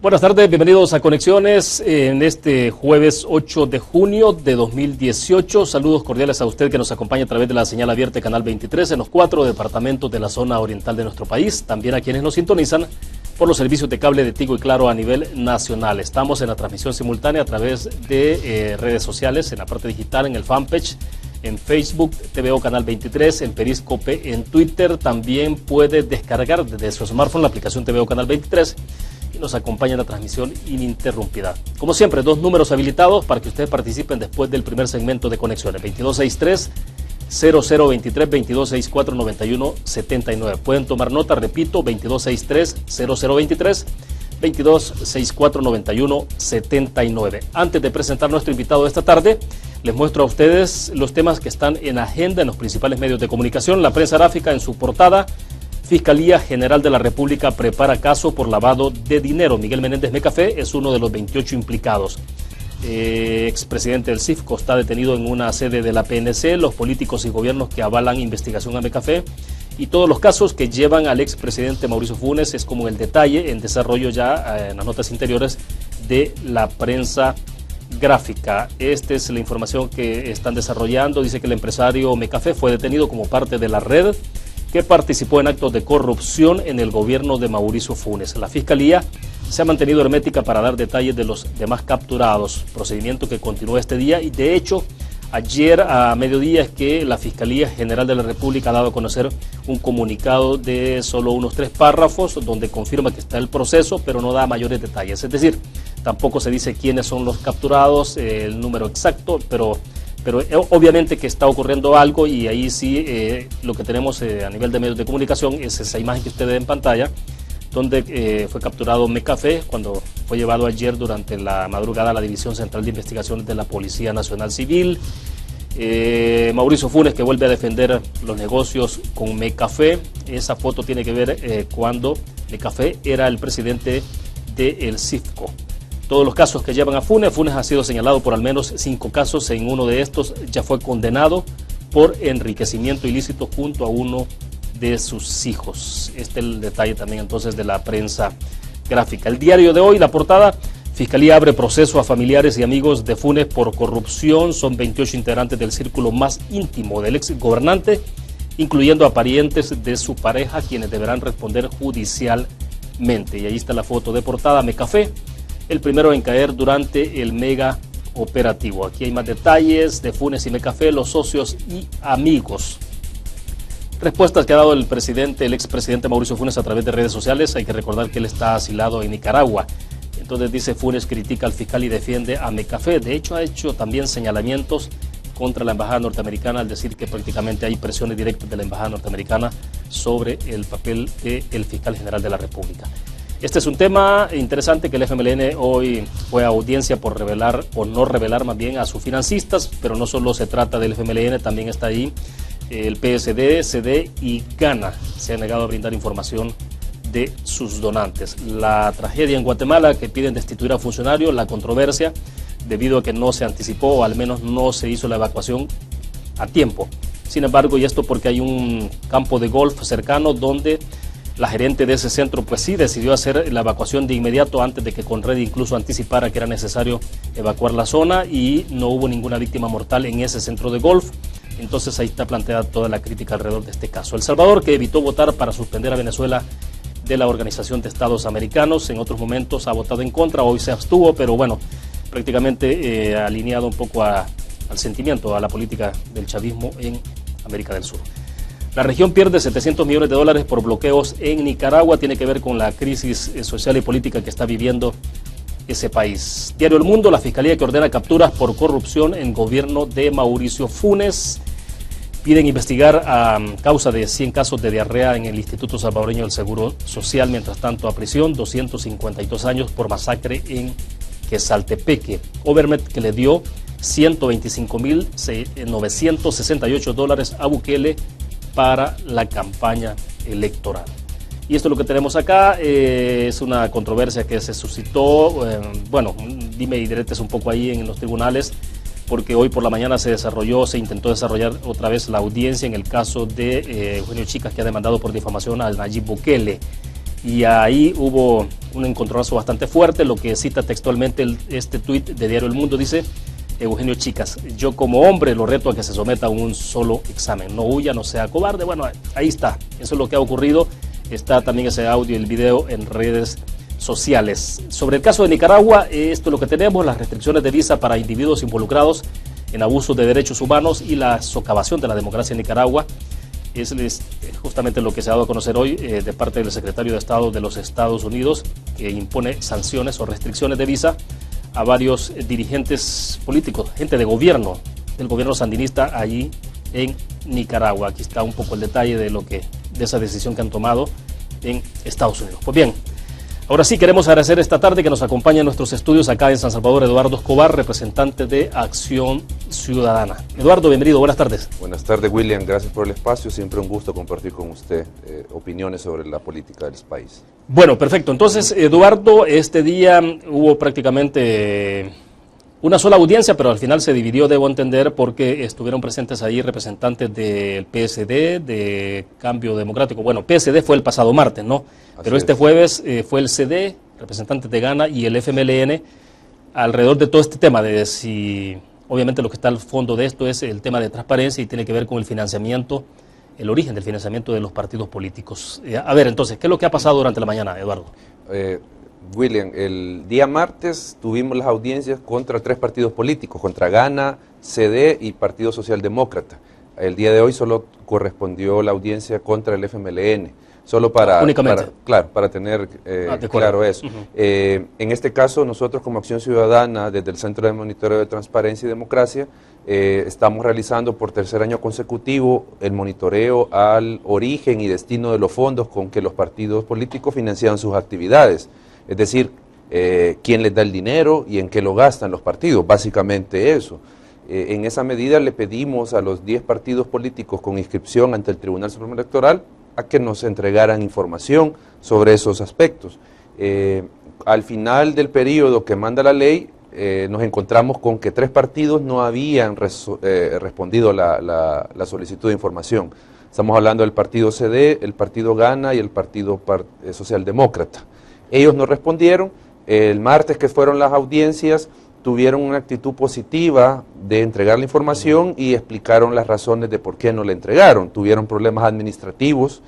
Buenas tardes, bienvenidos a Conexiones en este jueves 8 de junio de 2018. Saludos cordiales a usted que nos acompaña a través de la señal abierta de Canal 23 en los 4 departamentos de la zona oriental de nuestro país. También a quienes nos sintonizan por los servicios de cable de Tigo y Claro a nivel nacional. Estamos en la transmisión simultánea a través de redes sociales, en la parte digital, en el fanpage, en Facebook, TVO Canal 23, en Periscope, en Twitter. También puede descargar desde su smartphone la aplicación TVO Canal 23 y nos acompaña en la transmisión ininterrumpida. Como siempre, dos números habilitados para que ustedes participen después del primer segmento de Conexiones: 2263-0023, 2264-9179. Pueden tomar nota, repito, 2263-0023, 2264-9179. Antes de presentar a nuestro invitado de esta tarde, les muestro a ustedes los temas que están en agenda en los principales medios de comunicación. La prensa gráfica en su portada: Fiscalía General de la República prepara caso por lavado de dinero. Miguel Menéndez Mecafé es uno de los 28 implicados. Expresidente del CIFCO está detenido en una sede de la PNC. Los políticos y gobiernos que avalan investigación a Mecafé y todos los casos que llevan al expresidente Mauricio Funes es como el detalle en desarrollo ya en las notas interiores de la prensa gráfica. Esta es la información que están desarrollando. Dice que el empresario Mecafé fue detenido como parte de la red que participó en actos de corrupción en el gobierno de Mauricio Funes. La Fiscalía se ha mantenido hermética para dar detalles de los demás capturados, procedimiento que continúa este día, y de hecho ayer a mediodía es que la Fiscalía General de la República ha dado a conocer un comunicado de solo unos 3 párrafos donde confirma que está el proceso, pero no da mayores detalles. Es decir, tampoco se dice quiénes son los capturados, el número exacto, pero obviamente que está ocurriendo algo, y ahí sí lo que tenemos a nivel de medios de comunicación es esa imagen que usted ve en pantalla, donde fue capturado Mecafé cuando fue llevado ayer durante la madrugada a la División Central de Investigaciones de la Policía Nacional Civil. Mauricio Funes, que vuelve a defender los negocios con Mecafé. Esa foto tiene que ver cuando Mecafé era el presidente del CIFCO. Todos los casos que llevan a Funes ha sido señalado por al menos 5 casos. En uno de estos ya fue condenado por enriquecimiento ilícito junto a uno de sus hijos. Este es el detalle también entonces de la prensa gráfica. El diario de hoy, la portada: Fiscalía abre proceso a familiares y amigos de Funes por corrupción. Son 28 integrantes del círculo más íntimo del ex gobernante, incluyendo a parientes de su pareja, quienes deberán responder judicialmente. Y ahí está la foto de portada: Mecafé, el primero en caer durante el mega operativo. Aquí hay más detalles de Funes y Mecafé, los socios y amigos. Respuestas que ha dado el expresidente Mauricio Funes a través de redes sociales. Hay que recordar que él está asilado en Nicaragua. Entonces dice: Funes critica al fiscal y defiende a Mecafé. De hecho, ha hecho también señalamientos contra la embajada norteamericana al decir que prácticamente hay presiones directas de la embajada norteamericana sobre el papel del fiscal general de la República. Este es un tema interesante que el FMLN hoy fue a audiencia por revelar, o no revelar más bien, a sus financistas, pero no solo se trata del FMLN, también está ahí el PSD, CD y GANA. Se ha negado a brindar información de sus donantes. La tragedia en Guatemala, que piden destituir a funcionarios, la controversia debido a que no se anticipó, o al menos no se hizo la evacuación a tiempo. Sin embargo, y esto porque hay un campo de golf cercano donde la gerente de ese centro pues sí decidió hacer la evacuación de inmediato antes de que Conred incluso anticipara que era necesario evacuar la zona, y no hubo ninguna víctima mortal en ese centro de golf. Entonces ahí está planteada toda la crítica alrededor de este caso. El Salvador, que evitó votar para suspender a Venezuela de la Organización de Estados Americanos, en otros momentos ha votado en contra, hoy se abstuvo, pero bueno, prácticamente alineado un poco al sentimiento, a la política del chavismo en América del Sur. La región pierde $700 millones por bloqueos en Nicaragua. Tiene que ver con la crisis social y política que está viviendo ese país. Diario El Mundo: la Fiscalía que ordena capturas por corrupción en gobierno de Mauricio Funes. Piden investigar a causa de 100 casos de diarrea en el Instituto Salvadoreño del Seguro Social. Mientras tanto, a prisión 252 años por masacre en Quesaltepeque. Overmet, que le dio $125.968 a Bukele para la campaña electoral. Y esto es lo que tenemos acá. Es una controversia que se suscitó, dime y diretes un poco ahí en los tribunales, porque hoy por la mañana se intentó desarrollar otra vez la audiencia en el caso de Eugenio Chicas, que ha demandado por difamación a Nayib Bukele. y ahí hubo un encontronazo bastante fuerte. Lo que cita textualmente este tuit de Diario El Mundo dice: Eugenio Chicas, yo como hombre lo reto a que se someta a un solo examen, no huya, no sea cobarde. Bueno, ahí está, eso es lo que ha ocurrido. Está también ese audio y el video en redes sociales. Sobre el caso de Nicaragua, esto es lo que tenemos: las restricciones de visa para individuos involucrados en abusos de derechos humanos y la socavación de la democracia en Nicaragua. Es justamente lo que se ha dado a conocer hoy de parte del secretario de Estado de los Estados Unidos, que impone sanciones o restricciones de visa a varios dirigentes políticos, gente de gobierno, del gobierno sandinista allí en Nicaragua. Aquí está un poco el detalle de esa decisión que han tomado en Estados Unidos. Pues bien, ahora sí queremos agradecer esta tarde que nos acompaña en nuestros estudios acá en San Salvador Eduardo Escobar, representante de Acción Ciudadana. Eduardo, bienvenido, buenas tardes. Buenas tardes, William, gracias por el espacio, siempre un gusto compartir con usted opiniones sobre la política del país. Bueno, perfecto, entonces Eduardo, este día hubo prácticamente una sola audiencia, pero al final se dividió, debo entender, porque estuvieron presentes ahí representantes del PSD, de Cambio Democrático. Bueno, PSD fue el pasado martes, ¿no? Pero este jueves fue el CD, representantes de Gana, y el FMLN, alrededor de todo este tema, de si, obviamente lo que está al fondo de esto es el tema de transparencia y tiene que ver con el financiamiento, el origen del financiamiento de los partidos políticos. A ver, entonces, ¿qué es lo que ha pasado durante la mañana, Eduardo? William, el día martes tuvimos las audiencias contra 3 partidos políticos, contra Gana, CD y Partido Socialdemócrata. El día de hoy solo correspondió la audiencia contra el FMLN, solo para tener claro eso. En este caso, nosotros como Acción Ciudadana, desde el Centro de Monitoreo de Transparencia y Democracia, estamos realizando por tercer año consecutivo el monitoreo al origen y destino de los fondos con que los partidos políticos financian sus actividades. Es decir, quién les da el dinero y en qué lo gastan los partidos, básicamente eso. En esa medida le pedimos a los 10 partidos políticos con inscripción ante el Tribunal Supremo Electoral a que nos entregaran información sobre esos aspectos. Al final del periodo que manda la ley, nos encontramos con que 3 partidos no habían respondido la solicitud de información. Estamos hablando del partido CD, el partido Gana y el partido Socialdemócrata. Ellos no respondieron. El martes que fueron las audiencias tuvieron una actitud positiva de entregar la información y explicaron las razones de por qué no la entregaron. Tuvieron problemas administrativos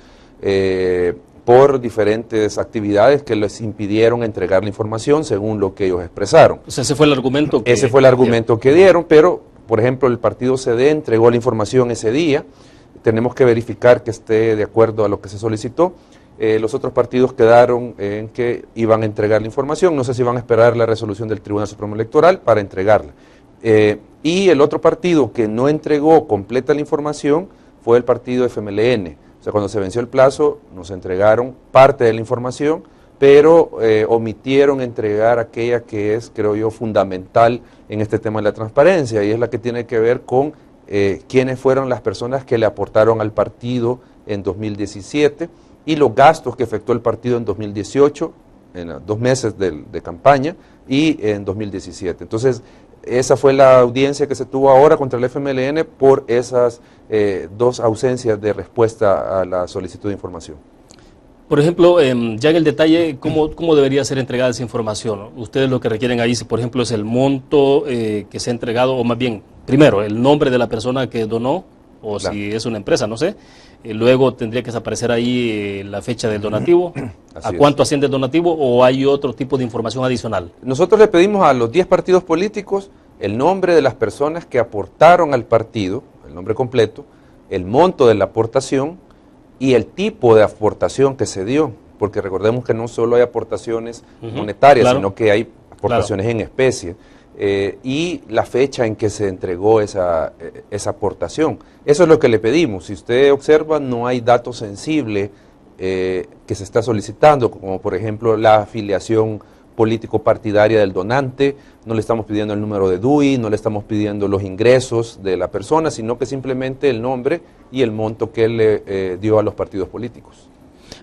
por diferentes actividades que les impidieron entregar la información según lo que ellos expresaron. O sea, ese fue el argumento que... Ese fue el argumento que dieron, pero, por ejemplo, el partido CD entregó la información ese día. Tenemos que verificar que esté de acuerdo a lo que se solicitó. Los otros partidos quedaron en que iban a entregar la información, no sé si van a esperar la resolución del Tribunal Supremo Electoral para entregarla. Y el otro partido que no entregó completa la información fue el partido FMLN. O sea, cuando se venció el plazo nos entregaron parte de la información, pero omitieron entregar aquella que es, creo yo, fundamental en este tema de la transparencia, y es la que tiene que ver con quiénes fueron las personas que le aportaron al partido en 2017, y los gastos que efectuó el partido en 2018, en los 2 meses de campaña, y en 2017. Entonces, esa fue la audiencia que se tuvo ahora contra el FMLN por esas 2 ausencias de respuesta a la solicitud de información. Por ejemplo, ya en el detalle, ¿cómo debería ser entregada esa información? Ustedes lo que requieren ahí, si por ejemplo es el monto que se ha entregado, o más bien, primero, el nombre de la persona que donó, o claro, si es una empresa, no sé. Luego tendría que aparecer ahí la fecha del donativo, ¿a cuánto asciende el donativo, o hay otro tipo de información adicional? Nosotros le pedimos a los 10 partidos políticos el nombre de las personas que aportaron al partido, el nombre completo, el monto de la aportación y el tipo de aportación que se dio, porque recordemos que no solo hay aportaciones monetarias, claro, sino que hay aportaciones en especie. Y la fecha en que se entregó esa aportación. Eso es lo que le pedimos. Si usted observa, no hay dato sensible que se está solicitando, como por ejemplo la afiliación político-partidaria del donante. No le estamos pidiendo el número de DUI, no le estamos pidiendo los ingresos de la persona, sino que simplemente el nombre y el monto que él le dio a los partidos políticos.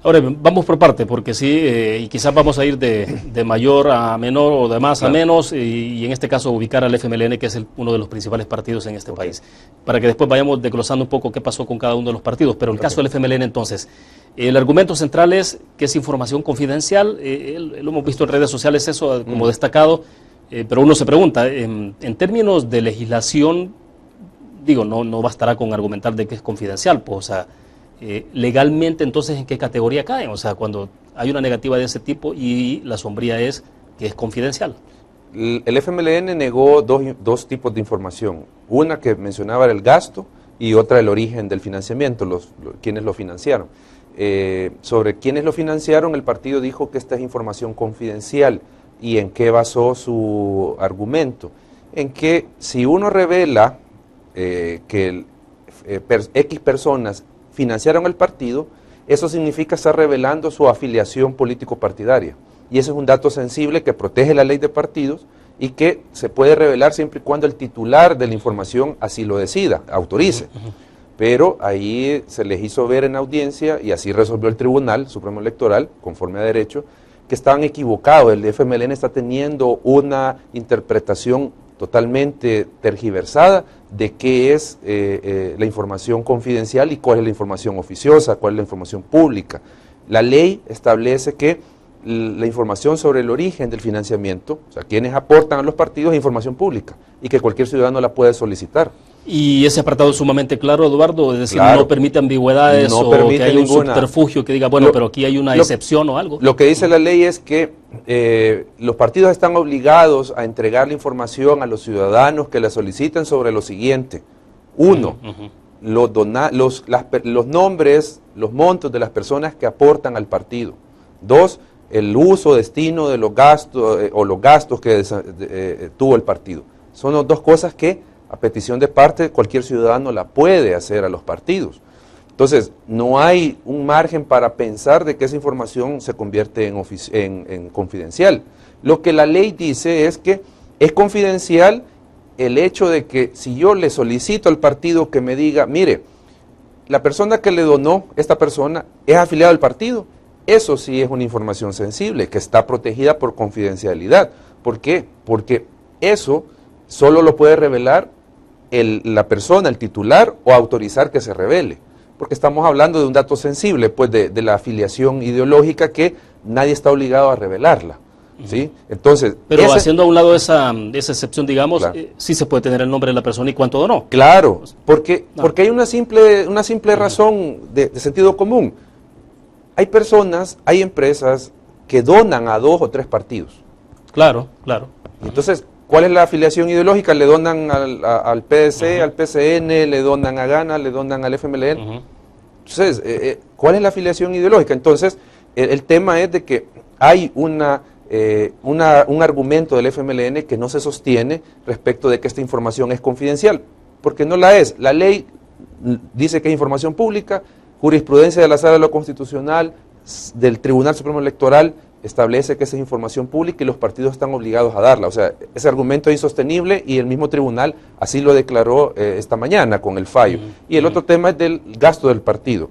Ahora, vamos por parte, porque sí, y quizás vamos a ir de mayor a menor o de más a menos, y en este caso ubicar al FMLN, que es uno de los principales partidos en este país, para que después vayamos desglosando un poco qué pasó con cada uno de los partidos. Pero en el caso del FMLN, entonces, el argumento central es que es información confidencial, lo hemos visto en redes sociales eso como destacado, pero uno se pregunta, en términos de legislación, digo, no bastará con argumentar de que es confidencial, pues, o sea, legalmente, entonces, ¿en qué categoría caen? O sea, cuando hay una negativa de ese tipo y la sombría es que es confidencial. El FMLN negó dos tipos de información. Una que mencionaba era el gasto y otra el origen del financiamiento, quienes lo financiaron. Sobre quienes lo financiaron, el partido dijo que esta es información confidencial. ¿Y en qué basó su argumento? En que si uno revela que X personas financiaron el partido, eso significa estar revelando su afiliación político-partidaria. Y ese es un dato sensible que protege la ley de partidos y que se puede revelar siempre y cuando el titular de la información así lo decida, autorice. Pero ahí se les hizo ver en audiencia, y así resolvió el Tribunal Supremo Electoral, conforme a derecho, que estaban equivocados. El FMLN está teniendo una interpretación totalmente tergiversada de qué es la información confidencial y cuál es la información oficiosa, cuál es la información pública. La ley establece que la información sobre el origen del financiamiento, o sea, quienes aportan a los partidos, es información pública y que cualquier ciudadano la puede solicitar. Y ese apartado es sumamente claro, Eduardo, es decir, claro, no permite ambigüedades no o permite que haya un ninguna, subterfugio que diga, bueno, pero aquí hay una excepción o algo. Lo que dice la ley es que los partidos están obligados a entregar la información a los ciudadanos que la soliciten sobre lo siguiente. Uno, los nombres, los montos de las personas que aportan al partido. Dos, el uso, destino de los gastos o los gastos que tuvo el partido. Son las dos cosas que a petición de parte cualquier ciudadano la puede hacer a los partidos. Entonces, no hay un margen para pensar de que esa información se convierte en confidencial. Lo que la ley dice es que es confidencial el hecho de que si yo le solicito al partido que me diga, mire, la persona que le donó, esta persona, es afiliada al partido, eso sí es una información sensible, que está protegida por confidencialidad. ¿Por qué? Porque eso solo lo puede revelar la persona, el titular, o autorizar que se revele. Porque estamos hablando de un dato sensible, pues de la afiliación ideológica que nadie está obligado a revelarla. ¿Sí? Entonces, pero haciendo a un lado esa excepción, digamos, claro, sí se puede tener el nombre de la persona y cuánto donó. Claro, porque hay una simple razón de sentido común. Hay personas, hay empresas que donan a 2 o 3 partidos. Claro, claro. Entonces, ¿cuál es la afiliación ideológica? Le donan al PDC, al PCN, le donan a GANA, le donan al FMLN. Entonces, ¿cuál es la afiliación ideológica? Entonces, el tema es de que hay un argumento del FMLN que no se sostiene respecto de que esta información es confidencial, porque no la es. La ley dice que es información pública, jurisprudencia de la Sala de lo Constitucional, del Tribunal Supremo Electoral, establece que esa es información pública y los partidos están obligados a darla. O sea, ese argumento es insostenible y el mismo tribunal así lo declaró esta mañana con el fallo. Y el otro tema es del gasto del partido.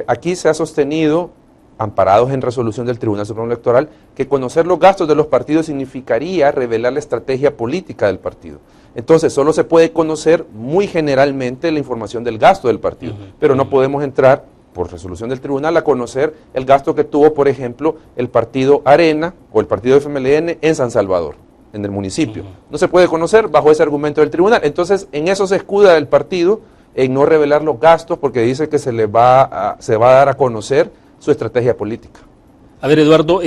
Aquí se ha sostenido, amparados en resolución del Tribunal Supremo Electoral, que conocer los gastos de los partidos significaría revelar la estrategia política del partido. Entonces, solo se puede conocer muy generalmente la información del gasto del partido, pero no podemos entrar, por resolución del tribunal, a conocer el gasto que tuvo, por ejemplo, el partido Arena o el partido FMLN en San Salvador, en el municipio. No se puede conocer bajo ese argumento del tribunal. Entonces, en eso se escuda el partido, en no revelar los gastos, porque dice que se va a dar a conocer su estrategia política. A ver, Eduardo,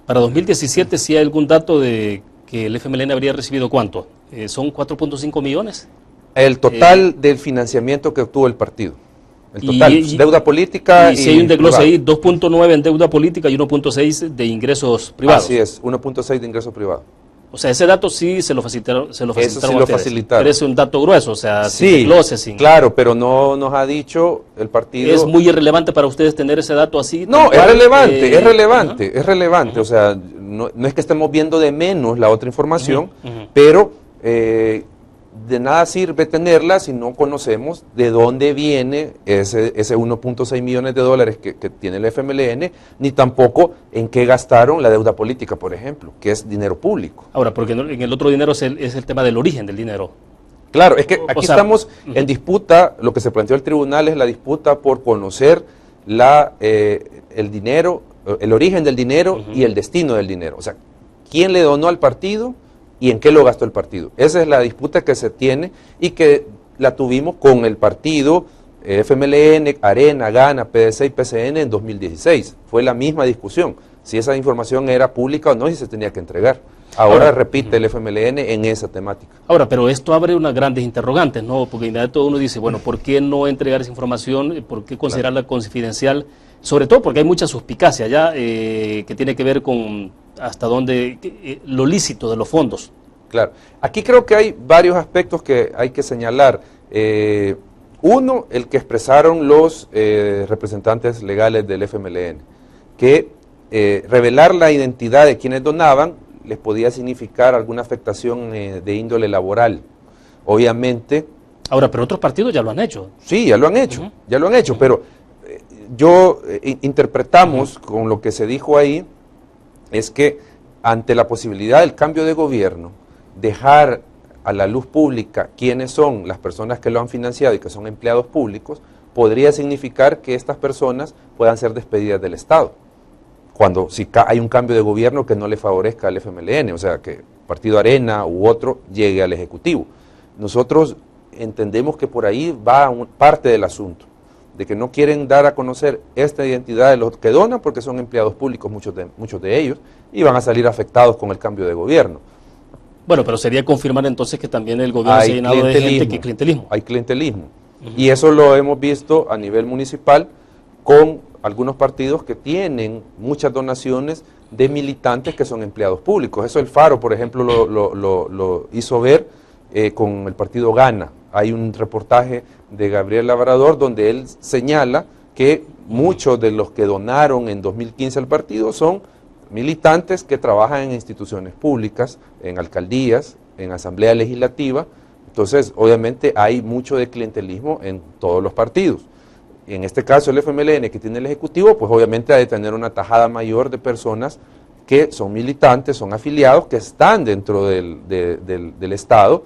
para 2017, ¿sí hay algún dato de que el FMLN habría recibido cuánto? ¿Son 4.5 millones? El total del financiamiento que obtuvo el partido. El total, deuda política y si hay un desglose ahí, 2.9 en deuda política y 1.6 de ingresos privados. Así es, 1.6 de ingresos privados. O sea, ese dato sí se lo facilitaron. Eso sí lo facilitaron. Pero es un dato grueso, o sea, sí, sin desglose, sin... claro, pero no nos ha dicho el partido... ¿Es muy irrelevante para ustedes tener ese dato así? No, es relevante, o sea, no es que estemos viendo de menos la otra información, pero de nada sirve tenerla si no conocemos de dónde viene ese 1.6 millones de dólares que tiene el FMLN, ni tampoco en qué gastaron la deuda política, por ejemplo, que es dinero público. Ahora, porque en el otro dinero es el tema del origen del dinero. Claro, es que aquí estamos en disputa, lo que se planteó el tribunal es la disputa por conocer el dinero, el origen del dinero y el destino del dinero. O sea, quién le donó al partido y en qué lo gastó el partido. Esa es la disputa que se tiene y que la tuvimos con el partido FMLN, Arena, Gana, PDC y PCN en 2016. Fue la misma discusión, si esa información era pública o no y se tenía que entregar. Ahora repite el FMLN en esa temática. Ahora, pero esto abre unas grandes interrogantes, ¿no? Porque inmediatamente uno dice, bueno, ¿por qué no entregar esa información? ¿Por qué considerarla confidencial? Sobre todo porque hay mucha suspicacia ya que tiene que ver con hasta dónde lo lícito de los fondos. Claro. Aquí creo que hay varios aspectos que hay que señalar. Uno, el que expresaron los representantes legales del FMLN, que revelar la identidad de quienes donaban les podía significar alguna afectación de índole laboral. Obviamente... Ahora, pero otros partidos ya lo han hecho. Sí, ya lo han hecho, pero interpretamos con lo que se dijo ahí, es que ante la posibilidad del cambio de gobierno, dejar a la luz pública quiénes son las personas que lo han financiado y que son empleados públicos, podría significar que estas personas puedan ser despedidas del Estado. Si hay un cambio de gobierno que no le favorezca al FMLN, o sea, que Partido Arena u otro llegue al Ejecutivo. Nosotros entendemos que por ahí va parte del asunto, de que no quieren dar a conocer esta identidad de los que donan porque son empleados públicos, muchos de ellos, y van a salir afectados con el cambio de gobierno. Bueno, pero sería confirmar entonces que también el gobierno se ha llenado de gente que clientelismo. Hay clientelismo. Y eso lo hemos visto a nivel municipal con algunos partidos que tienen muchas donaciones de militantes que son empleados públicos. Eso el Faro, por ejemplo, lo hizo ver con el partido Gana. Hay un reportaje de Gabriel Labrador donde él señala que muchos de los que donaron en 2015 al partido son militantes que trabajan en instituciones públicas, en alcaldías, en asamblea legislativa. Entonces, obviamente hay mucho de clientelismo en todos los partidos. En este caso el FMLN, que tiene el Ejecutivo, pues obviamente ha de tener una tajada mayor de personas que son militantes, son afiliados, que están dentro del Estado,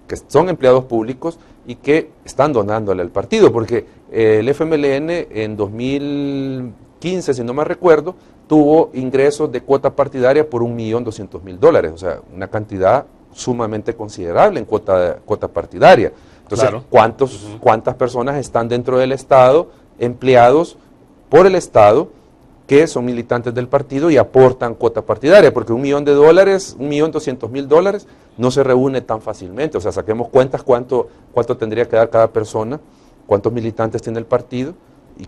que son empleados públicos y que están donándole al partido, porque el FMLN en 2015, si no me recuerdo, tuvo ingresos de cuota partidaria por 1.200.000 dólares, o sea, una cantidad sumamente considerable en cuota partidaria. Entonces, claro. ¿Cuántas personas están dentro del Estado, empleados por el Estado, que son militantes del partido y aportan cuota partidaria? Porque $1.000.000, $1.200.000 no se reúne tan fácilmente. O sea, saquemos cuentas cuánto tendría que dar cada persona, cuántos militantes tiene el partido.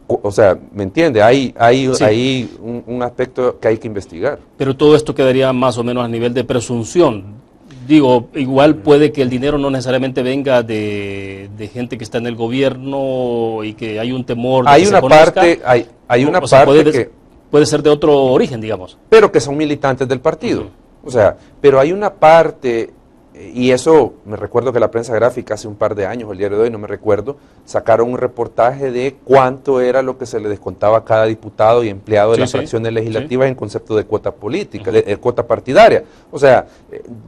O sea, ¿me entiende? Hay un aspecto que hay que investigar. Pero todo esto quedaría más o menos a nivel de presunción. Digo, igual puede que el dinero no necesariamente venga de gente que está en el gobierno y que hay un temor de hay que una se conozca. Parte, hay una o sea, parte puede ser de otro origen, digamos. Pero que son militantes del partido. O sea, pero hay una parte, y eso me recuerdo que la prensa gráfica hace un par de años, o el diario de hoy, no me recuerdo, sacaron un reportaje de cuánto era lo que se le descontaba a cada diputado y empleado de las fracciones legislativas en concepto de cuota política, de cuota partidaria. O sea,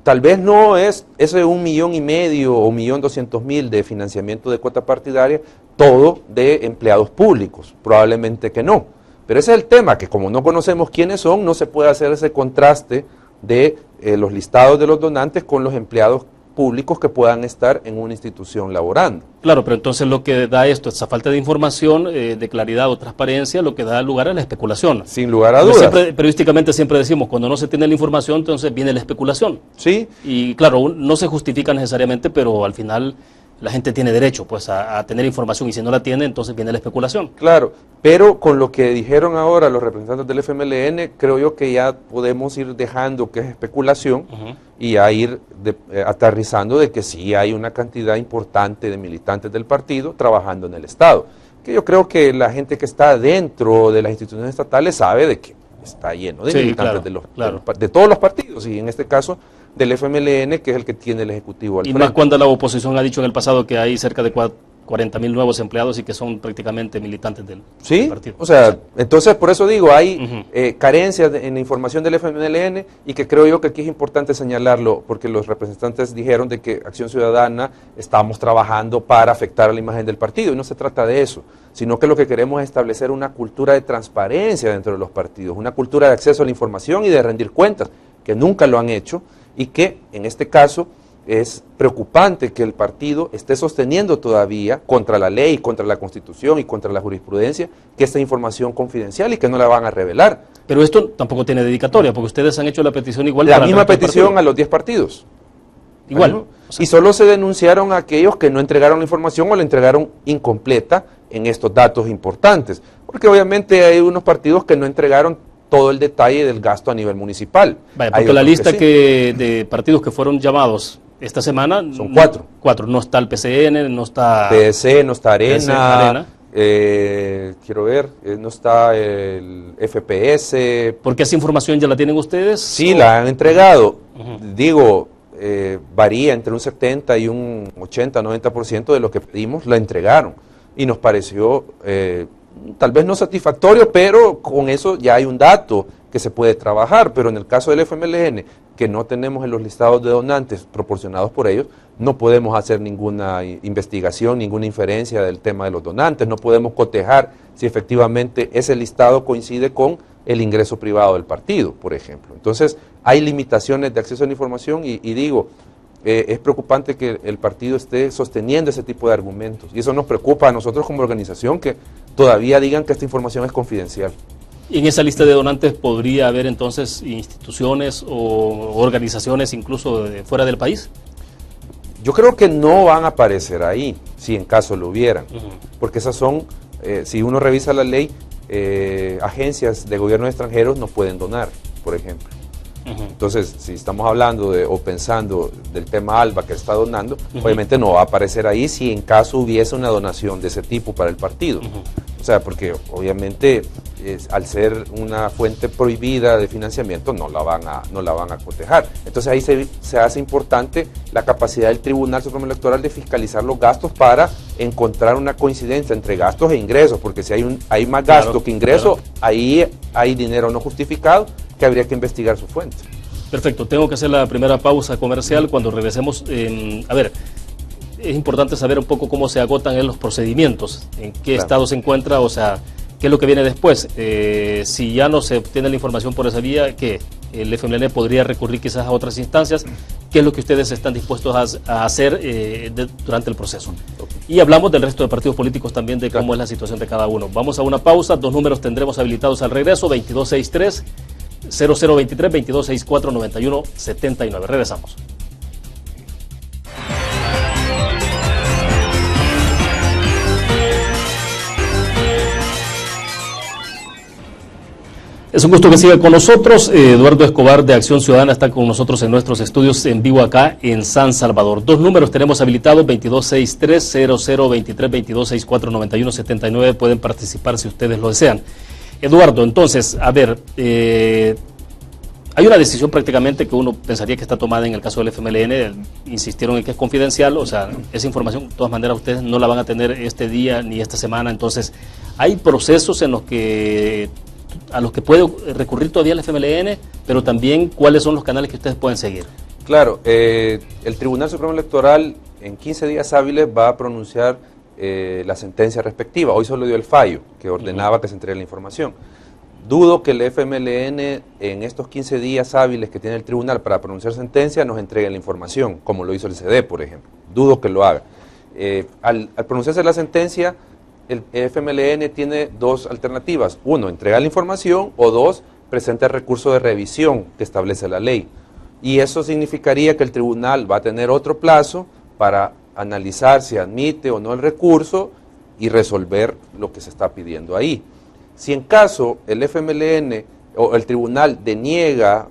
tal vez no es ese 1,5 millones o 1.200.000 de financiamiento de cuota partidaria, todo de empleados públicos, probablemente que no. Pero ese es el tema, que como no conocemos quiénes son, no se puede hacer ese contraste de los listados de los donantes con los empleados públicos que puedan estar en una institución laborando. Claro, pero entonces lo que da esto, esa falta de información, de claridad o transparencia, lo que da lugar a la especulación. Sin lugar a dudas. Periodísticamente siempre decimos, cuando no se tiene la información, entonces viene la especulación. Sí. Y claro, no se justifica necesariamente, pero al final la gente tiene derecho pues a tener información, y si no la tiene, entonces viene la especulación. Claro, pero con lo que dijeron ahora los representantes del FMLN, creo yo que ya podemos ir dejando que es especulación y a ir aterrizando de que sí hay una cantidad importante de militantes del partido trabajando en el Estado. Que yo creo que la gente que está dentro de las instituciones estatales sabe de que está lleno de militantes de todos los partidos, y en este caso del FMLN, que es el que tiene el Ejecutivo al frente. Y más cuando la oposición ha dicho en el pasado que hay cerca de 40.000 nuevos empleados y que son prácticamente militantes del partido. O sea, entonces por eso digo, hay carencias en la información del FMLN y que creo yo que aquí es importante señalarlo, porque los representantes dijeron de que Acción Ciudadana estamos trabajando para afectar a la imagen del partido, y no se trata de eso, sino que lo que queremos es establecer una cultura de transparencia dentro de los partidos, una cultura de acceso a la información y de rendir cuentas, que nunca lo han hecho, y que en este caso es preocupante que el partido esté sosteniendo todavía contra la ley, contra la Constitución y contra la jurisprudencia que esta información confidencial y que no la van a revelar. Pero esto tampoco tiene dedicatoria, porque ustedes han hecho la petición igual. La misma petición a los 10 partidos. Igual. ¿No? O sea, y solo se denunciaron a aquellos que no entregaron la información o la entregaron incompleta en estos datos importantes. Porque obviamente hay unos partidos que no entregaron todo el detalle del gasto a nivel municipal. Vaya, porque la lista de partidos que fueron llamados esta semana son 4. 4. No está el PCN, no está PDC, no está Arena. Quiero ver, no está el FPS. ¿Porque esa información ya la tienen ustedes? Sí, la han entregado. Digo, varía entre un 70 y un 80, 90% de lo que pedimos, la entregaron. Y nos pareció, tal vez no satisfactorio, pero con eso ya hay un dato que se puede trabajar. Pero en el caso del FMLN, que no tenemos en los listados de donantes proporcionados por ellos, no podemos hacer ninguna investigación, ninguna inferencia del tema de los donantes, no podemos cotejar si efectivamente ese listado coincide con el ingreso privado del partido, por ejemplo. Entonces, hay limitaciones de acceso a la información y digo, es preocupante que el partido esté sosteniendo ese tipo de argumentos. Y eso nos preocupa a nosotros como organización, que todavía digan que esta información es confidencial. ¿Y en esa lista de donantes podría haber entonces instituciones o organizaciones incluso de fuera del país? Yo creo que no van a aparecer ahí, si en caso lo hubieran, porque esas son, si uno revisa la ley, agencias de gobiernos extranjeros no pueden donar, por ejemplo. Entonces, si estamos hablando o pensando del tema ALBA que está donando, obviamente no va a aparecer ahí si en caso hubiese una donación de ese tipo para el partido. O sea, porque obviamente al ser una fuente prohibida de financiamiento no la van a cotejar. Entonces ahí se hace importante la capacidad del Tribunal Supremo Electoral de fiscalizar los gastos para encontrar una coincidencia entre gastos e ingresos, porque si hay más gasto que ingreso, ahí hay dinero no justificado que habría que investigar su fuente. Perfecto, tengo que hacer la primera pausa comercial. Cuando regresemos, a ver, es importante saber un poco cómo se agotan los procedimientos, en qué estado se encuentra, o sea, qué es lo que viene después. Si ya no se obtiene la información por esa vía, ¿qué? El FMLN podría recurrir quizás a otras instancias. ¿Qué es lo que ustedes están dispuestos a hacer durante el proceso? Y hablamos del resto de partidos políticos también, de cómo es la situación de cada uno. Vamos a una pausa, 2 números tendremos habilitados al regreso, 2263 0023, 2264 9179. Regresamos. Es un gusto que siga con nosotros. Eduardo Escobar de Acción Ciudadana está con nosotros en nuestros estudios en vivo acá en San Salvador. 2 números tenemos habilitados, 2263-0023, 2264-9179. Pueden participar si ustedes lo desean. Eduardo, entonces, a ver, hay una decisión prácticamente que uno pensaría que está tomada en el caso del FMLN. Insistieron en que es confidencial, o sea, esa información de todas maneras ustedes no la van a tener este día ni esta semana. Entonces, hay procesos a los que puede recurrir todavía el FMLN, pero también cuáles son los canales que ustedes pueden seguir. Claro, el Tribunal Supremo Electoral en 15 días hábiles va a pronunciar la sentencia respectiva. Hoy solo dio el fallo que ordenaba que se entregue la información. Dudo que el FMLN en estos 15 días hábiles que tiene el tribunal para pronunciar sentencia nos entregue la información, como lo hizo el CD, por ejemplo. Dudo que lo haga. Al pronunciarse la sentencia, el FMLN tiene 2 alternativas. 1, entregar la información, o 2, presenta el recurso de revisión que establece la ley. Y eso significaría que el tribunal va a tener otro plazo para analizar si admite o no el recurso y resolver lo que se está pidiendo ahí. Si en caso el FMLN o el tribunal deniega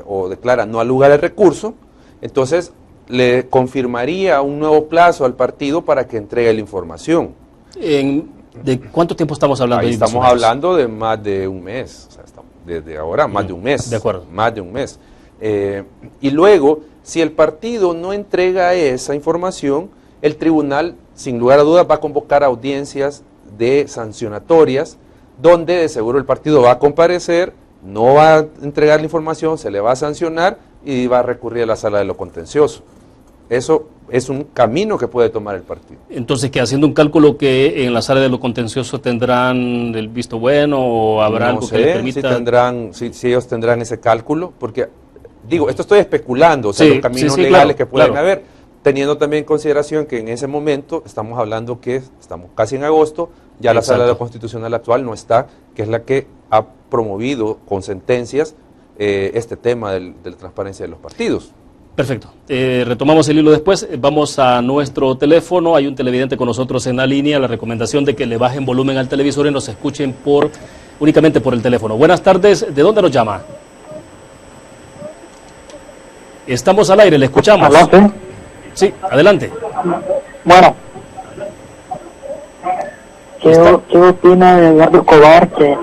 o declara no al lugar el recurso, entonces le confirmaría un nuevo plazo al partido para que entregue la información. ¿De cuánto tiempo estamos hablando? Ahí estamos hablando de más de un mes, o sea, desde ahora más de un mes. De acuerdo. Más de un mes. Y luego, si el partido no entrega esa información, el tribunal, sin lugar a dudas, va a convocar audiencias de sancionatorias, donde de seguro el partido va a comparecer, no va a entregar la información, se le va a sancionar y va a recurrir a la sala de lo contencioso. Eso es un camino que puede tomar el partido. Entonces, que haciendo un cálculo que en la sala de lo contencioso tendrán el visto bueno o habrá algo que les permita... si ellos tendrán ese cálculo, porque, digo, esto estoy especulando, o sea, los caminos legales que pueden haber, teniendo también en consideración que en ese momento estamos hablando que estamos casi en agosto, ya la sala de lo constitucional actual no está, que es la que ha promovido con sentencias este tema de la transparencia de los partidos. Perfecto. Retomamos el hilo después. Vamos a nuestro teléfono. Hay un televidente con nosotros en la línea. La recomendación de que le bajen volumen al televisor y nos escuchen únicamente por el teléfono. Buenas tardes. ¿De dónde nos llama? Estamos al aire. Le escuchamos. ¿Aló? Sí, adelante. Bueno. ¿Qué opina de Eduardo Escobar que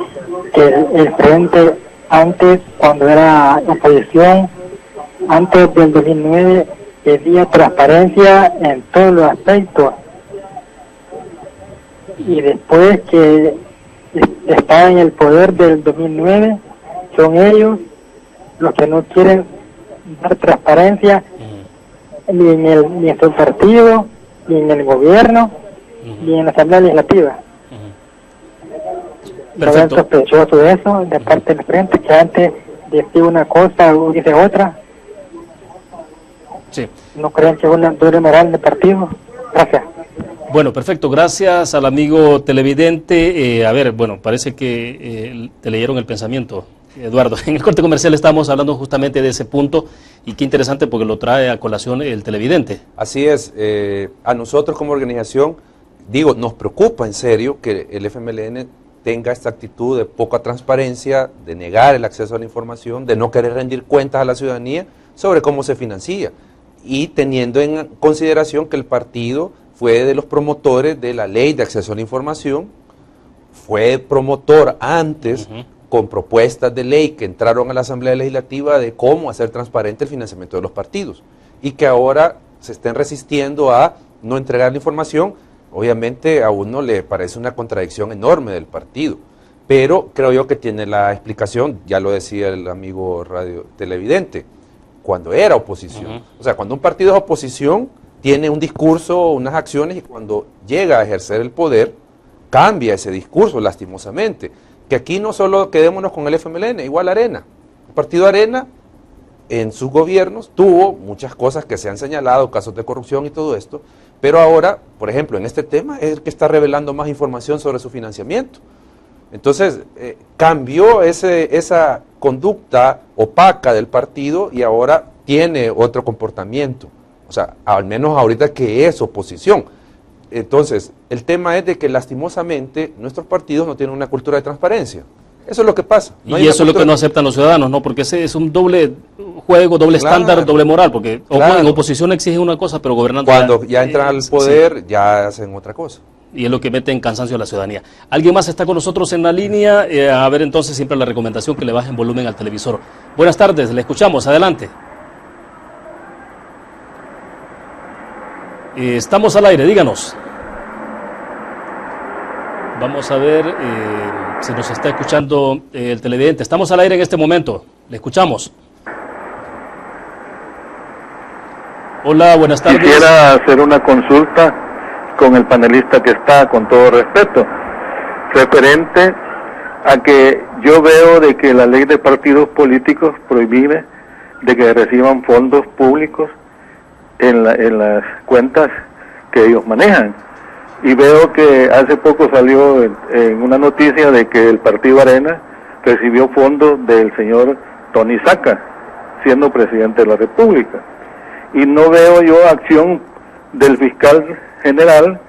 el Frente antes, cuando era oposición, antes del 2009, pedía transparencia en todos los aspectos, y después que está en el poder del 2009, son ellos los que no quieren dar transparencia ni en su partido, ni en el gobierno, ni en la Asamblea Legislativa? ¿No es sospechoso eso de parte del Frente, que antes decía una cosa o dice otra? Sí. ¿No creen que es una doble moral del partido? Gracias. Bueno, perfecto. Gracias al amigo televidente. A ver, bueno, parece que te leyeron el pensamiento, Eduardo. En el corte comercial estamos hablando justamente de ese punto y qué interesante porque lo trae a colación el televidente. Así es. A nosotros como organización, nos preocupa en serio que el FMLN tenga esta actitud de poca transparencia, de negar el acceso a la información, de no querer rendir cuentas a la ciudadanía sobre cómo se financia, y teniendo en consideración que el partido fue de los promotores de la ley de acceso a la información, fue promotor antes con propuestas de ley que entraron a la Asamblea Legislativa de cómo hacer transparente el financiamiento de los partidos, y que ahora se estén resistiendo a no entregar la información. Obviamente a uno le parece una contradicción enorme del partido, pero creo yo que tiene la explicación, ya lo decía el amigo radio televidente, cuando era oposición. O sea, cuando un partido es oposición, tiene un discurso, unas acciones, y cuando llega a ejercer el poder, cambia ese discurso, lastimosamente. Que aquí no solo quedémonos con el FMLN, igual Arena. El partido Arena, en sus gobiernos, tuvo muchas cosas que se han señalado, casos de corrupción y todo esto, pero ahora, por ejemplo, en este tema es el que está revelando más información sobre su financiamiento. Entonces, cambió esa conducta opaca del partido y ahora tiene otro comportamiento. O sea, al menos ahorita que es oposición. Entonces, el tema es de que lastimosamente nuestros partidos no tienen una cultura de transparencia. Eso es lo que pasa. No, y eso es lo que no aceptan los ciudadanos, ¿no? Porque ese es un doble juego, doble estándar, doble moral, porque en oposición exigen una cosa, pero gobernando... Cuando ya entran al poder, ya hacen otra cosa. Y es lo que mete en cansancio a la ciudadanía. ¿Alguien más está con nosotros en la línea? A ver, entonces, siempre la recomendación que le bajen volumen al televisor. Buenas tardes, le escuchamos, adelante. Estamos al aire, díganos. Vamos a ver si nos está escuchando el televidente. Estamos al aire en este momento, le escuchamos. Hola, buenas tardes. Quisiera hacer una consulta con el panelista que está, con todo respeto, referente a que yo veo de que la ley de partidos políticos prohíbe de que reciban fondos públicos en las cuentas que ellos manejan. Y veo que hace poco salió en una noticia de que el partido Arena recibió fondos del señor Tony Saca, siendo presidente de la República. Y no veo yo acción del fiscal general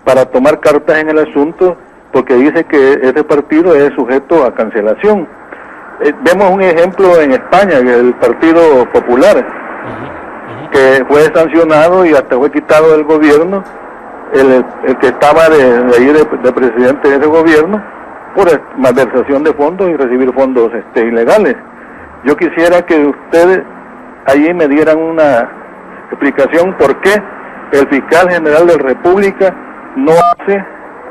para tomar cartas en el asunto, porque dice que ese partido es sujeto a cancelación. Vemos un ejemplo en España, el Partido Popular, que fue sancionado y hasta fue quitado del gobierno, el que estaba de presidente de ese gobierno, por malversación de fondos y recibir fondos ilegales. Yo quisiera que usted allí me dieran una explicación por qué el fiscal general de la República no hace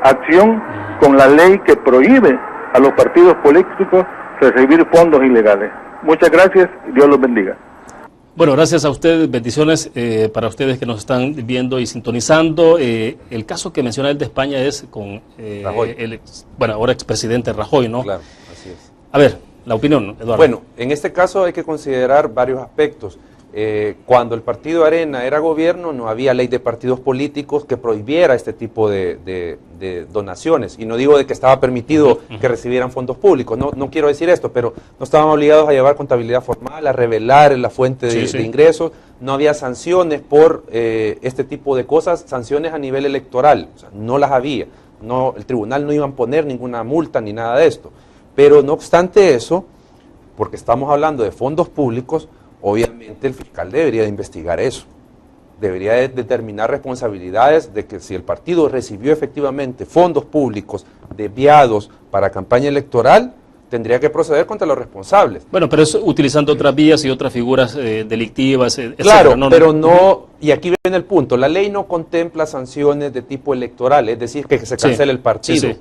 acción con la ley que prohíbe a los partidos políticos recibir fondos ilegales. Muchas gracias y Dios los bendiga. Bueno, gracias a ustedes, bendiciones para ustedes que nos están viendo y sintonizando. El caso que menciona el de España es con el ahora expresidente Rajoy, ¿no? Claro, así es. A ver, la opinión, Eduardo. Bueno, en este caso hay que considerar varios aspectos. Cuando el partido Arena era gobierno, no había ley de partidos políticos que prohibiera este tipo de donaciones. Y no digo de que estaba permitido que recibieran fondos públicos, no quiero decir esto, pero no estaban obligados a llevar contabilidad formal, a revelar la fuente de ingresos. No había sanciones por este tipo de cosas, sanciones a nivel electoral, o sea, no las había. No, el tribunal no iba a poner ninguna multa ni nada de esto. Pero no obstante eso, porque estamos hablando de fondos públicos, obviamente el fiscal debería de investigar eso, debería de determinar responsabilidades de que si el partido recibió efectivamente fondos públicos desviados para campaña electoral, tendría que proceder contra los responsables. Bueno, pero es utilizando otras vías y otras figuras delictivas, etcétera. Claro, pero no, y aquí viene el punto, la ley no contempla sanciones de tipo electoral, es decir, que se cancele el partido. Sí.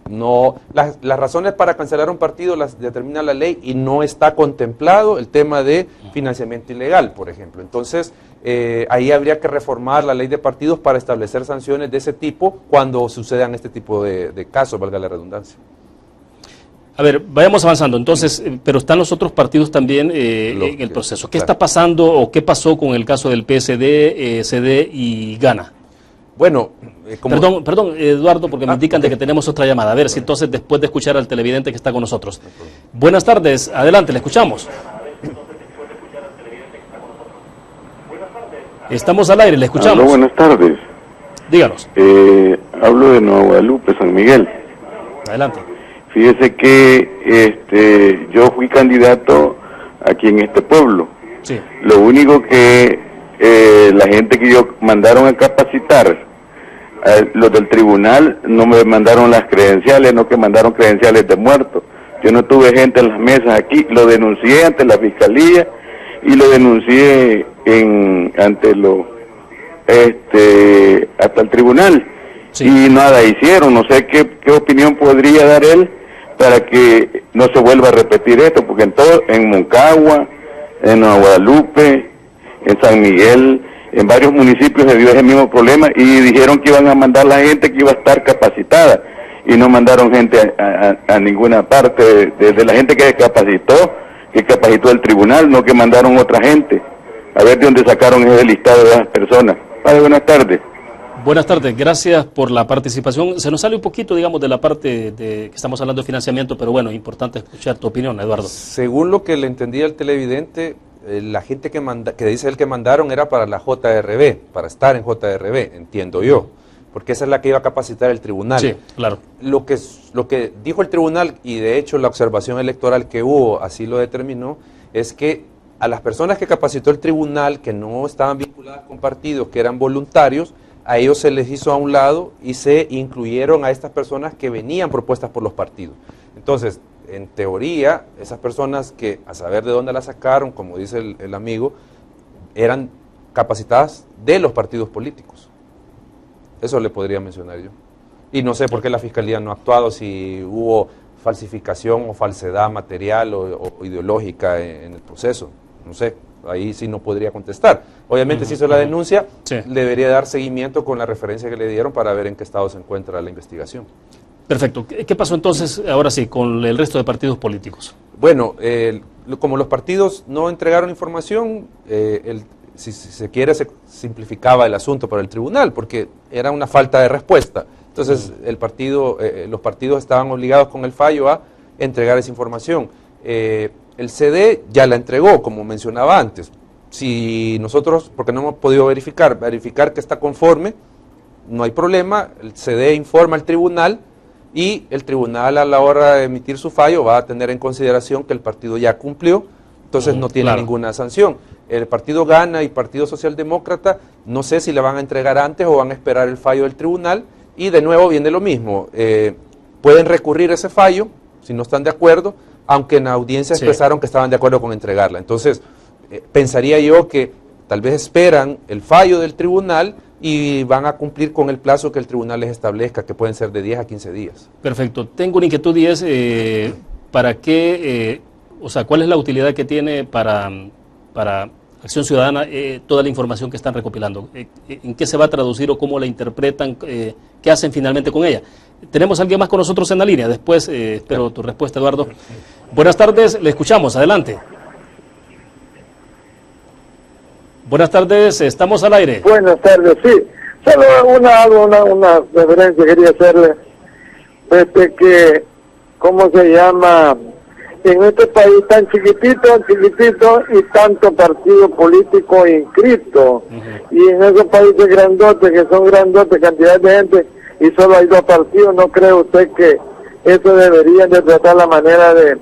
No, las razones para cancelar un partido las determina la ley y no está contemplado el tema de financiamiento ilegal, por ejemplo. Entonces, ahí habría que reformar la ley de partidos para establecer sanciones de ese tipo cuando sucedan este tipo de casos, valga la redundancia. A ver, vayamos avanzando. Entonces, pero están los otros partidos también en el proceso. ¿Qué está pasando o qué pasó con el caso del PSD, CD y Gana? Bueno, perdón, Eduardo, porque me indican de que tenemos otra llamada. A ver si entonces después de escuchar al televidente que está con nosotros. Buenas tardes, adelante, le escuchamos. Estamos al aire, le escuchamos. Aló, buenas tardes. Díganos. Hablo de Nueva Guadalupe, San Miguel. Adelante. Fíjese que yo fui candidato aquí en este pueblo. Sí. Lo único que la gente que yo mandaron a capacitar, los del tribunal no me mandaron las credenciales, no que mandaron credenciales de muerto. Yo no tuve gente en las mesas aquí, lo denuncié ante la fiscalía y lo denuncié hasta el tribunal. Sí. Y nada hicieron, no sé qué opinión podría dar él para que no se vuelva a repetir esto, porque en Moncagua, en Nueva Guadalupe, en San Miguel, en varios municipios se dio ese mismo problema y dijeron que iban a mandar la gente que iba a estar capacitada y no mandaron gente a ninguna parte de la gente que capacitó el tribunal, no que mandaron otra gente. A ver de dónde sacaron ese listado de esas personas. Vale, buenas tardes. Buenas tardes, gracias por la participación. Se nos sale un poquito, digamos, de la parte de que estamos hablando de financiamiento, pero bueno, importante escuchar tu opinión, Eduardo. Según lo que le entendía el televidente, la gente que dice él que mandaron era para la JRB, para estar en JRB, entiendo yo, porque esa es la que iba a capacitar el tribunal. Sí, claro. Lo que dijo el tribunal, y de hecho la observación electoral que hubo así lo determinó, es que a las personas que capacitó el tribunal, que no estaban vinculadas con partidos, que eran voluntarios, a ellos se les hizo a un lado y se incluyeron a estas personas que venían propuestas por los partidos. Entonces, en teoría, esas personas que, a saber de dónde las sacaron, como dice el amigo, eran capacitadas de los partidos políticos. Eso le podría mencionar yo. Y no sé por qué la Fiscalía no ha actuado, si hubo falsificación o falsedad material o ideológica en el proceso. No sé, ahí sí no podría contestar. Obviamente, si hizo la denuncia, le debería dar seguimiento con la referencia que le dieron para ver en qué estado se encuentra la investigación. Perfecto. ¿Qué pasó entonces, ahora sí, con el resto de partidos políticos? Bueno, como los partidos no entregaron información, si se quiere, se simplificaba el asunto para el tribunal, porque era una falta de respuesta. Entonces, los partidos estaban obligados con el fallo a entregar esa información. El CD ya la entregó, como mencionaba antes. Si nosotros, porque no hemos podido verificar que está conforme, no hay problema, el CD informa al tribunal, y el tribunal a la hora de emitir su fallo va a tener en consideración que el partido ya cumplió, entonces no tiene ninguna sanción. El partido Gana y Partido Socialdemócrata, no sé si le van a entregar antes o van a esperar el fallo del tribunal, y de nuevo viene lo mismo, pueden recurrir ese fallo si no están de acuerdo, aunque en la audiencia expresaron que estaban de acuerdo con entregarla. Entonces, pensaría yo que tal vez esperan el fallo del tribunal y van a cumplir con el plazo que el tribunal les establezca, que pueden ser de 10 a 15 días. Perfecto. Tengo una inquietud y es, ¿para qué, o sea, cuál es la utilidad que tiene para Acción Ciudadana toda la información que están recopilando? ¿En qué se va a traducir o cómo la interpretan? ¿Qué hacen finalmente con ella? Tenemos a alguien más con nosotros en la línea. Después espero tu respuesta, Eduardo. Buenas tardes, le escuchamos. Adelante. Buenas tardes, estamos al aire. Buenas tardes, sí. Solo una referencia quería hacerle. Desde que, ¿cómo se llama? En este país tan chiquitito y tanto partido político inscrito. Y en esos países grandotes, que son grandotes, cantidad de gente, y solo hay 2 partidos, ¿no cree usted que eso deberían de tratar la manera de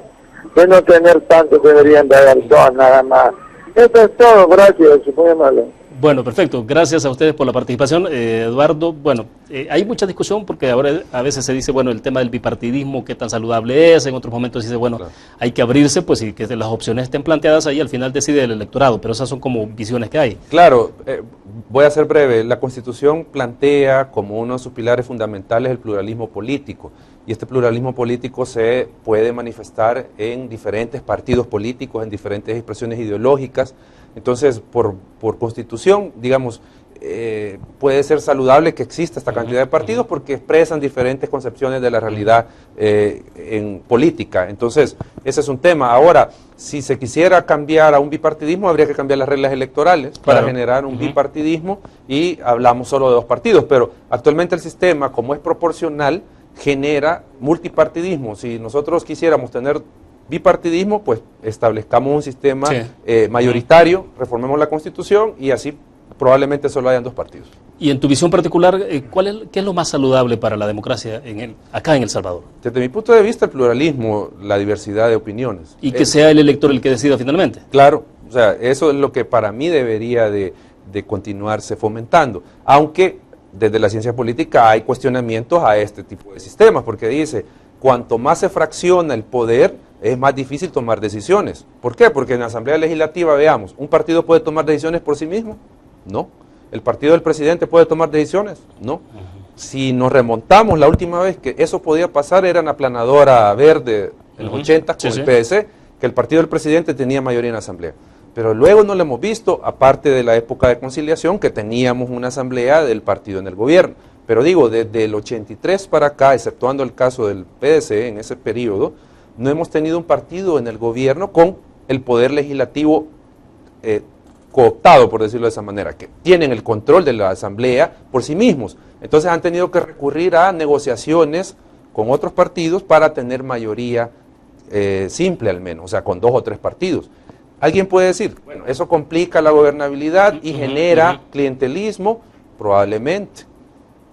no tener tantos, deberían de haber 2 nada más? Eso es todo, gracias, muy amable. Bueno, perfecto. Gracias a ustedes por la participación. Eduardo, bueno, hay mucha discusión porque ahora a veces se dice, bueno, el tema del bipartidismo, qué tan saludable es, en otros momentos se dice, bueno, claro, hay que abrirse, pues, y que las opciones estén planteadas ahí, al final decide el electorado, pero esas son como visiones que hay. Claro, voy a ser breve. La Constitución plantea como uno de sus pilares fundamentales el pluralismo político, y este pluralismo político se puede manifestar en diferentes partidos políticos, en diferentes expresiones ideológicas. Entonces, por Constitución, digamos, puede ser saludable que exista esta cantidad de partidos porque expresan diferentes concepciones de la realidad en política. Entonces, ese es un tema. Ahora, si se quisiera cambiar a un bipartidismo, habría que cambiar las reglas electorales para generar un bipartidismo, y hablamos solo de 2 partidos. Pero actualmente el sistema, como es proporcional, genera multipartidismo. Si nosotros quisiéramos tener bipartidismo, pues establezcamos un sistema mayoritario, reformemos la Constitución y así probablemente solo hayan 2 partidos. Y en tu visión particular, ¿qué es lo más saludable para la democracia acá en El Salvador? Desde mi punto de vista, el pluralismo, la diversidad de opiniones. Y que sea el elector el que decida finalmente. Claro, o sea, eso es lo que para mí debería de continuarse fomentando, aunque desde la ciencia política hay cuestionamientos a este tipo de sistemas, porque dice, cuanto más se fracciona el poder, es más difícil tomar decisiones. ¿Por qué? Porque en la Asamblea Legislativa, veamos, ¿un partido puede tomar decisiones por sí mismo? No. ¿El partido del presidente puede tomar decisiones? No. Si nos remontamos, la última vez que eso podía pasar era en la planadora verde en los 80 con el PDC, que el partido del presidente tenía mayoría en la Asamblea. Pero luego no lo hemos visto, aparte de la época de conciliación, que teníamos una asamblea del partido en el gobierno. Pero digo, desde el 83 para acá, exceptuando el caso del PDC en ese periodo, no hemos tenido un partido en el gobierno con el poder legislativo cooptado, por decirlo de esa manera, que tienen el control de la asamblea por sí mismos. Entonces han tenido que recurrir a negociaciones con otros partidos para tener mayoría simple al menos, o sea, con 2 o 3 partidos. Alguien puede decir, bueno, eso complica la gobernabilidad y genera clientelismo, probablemente.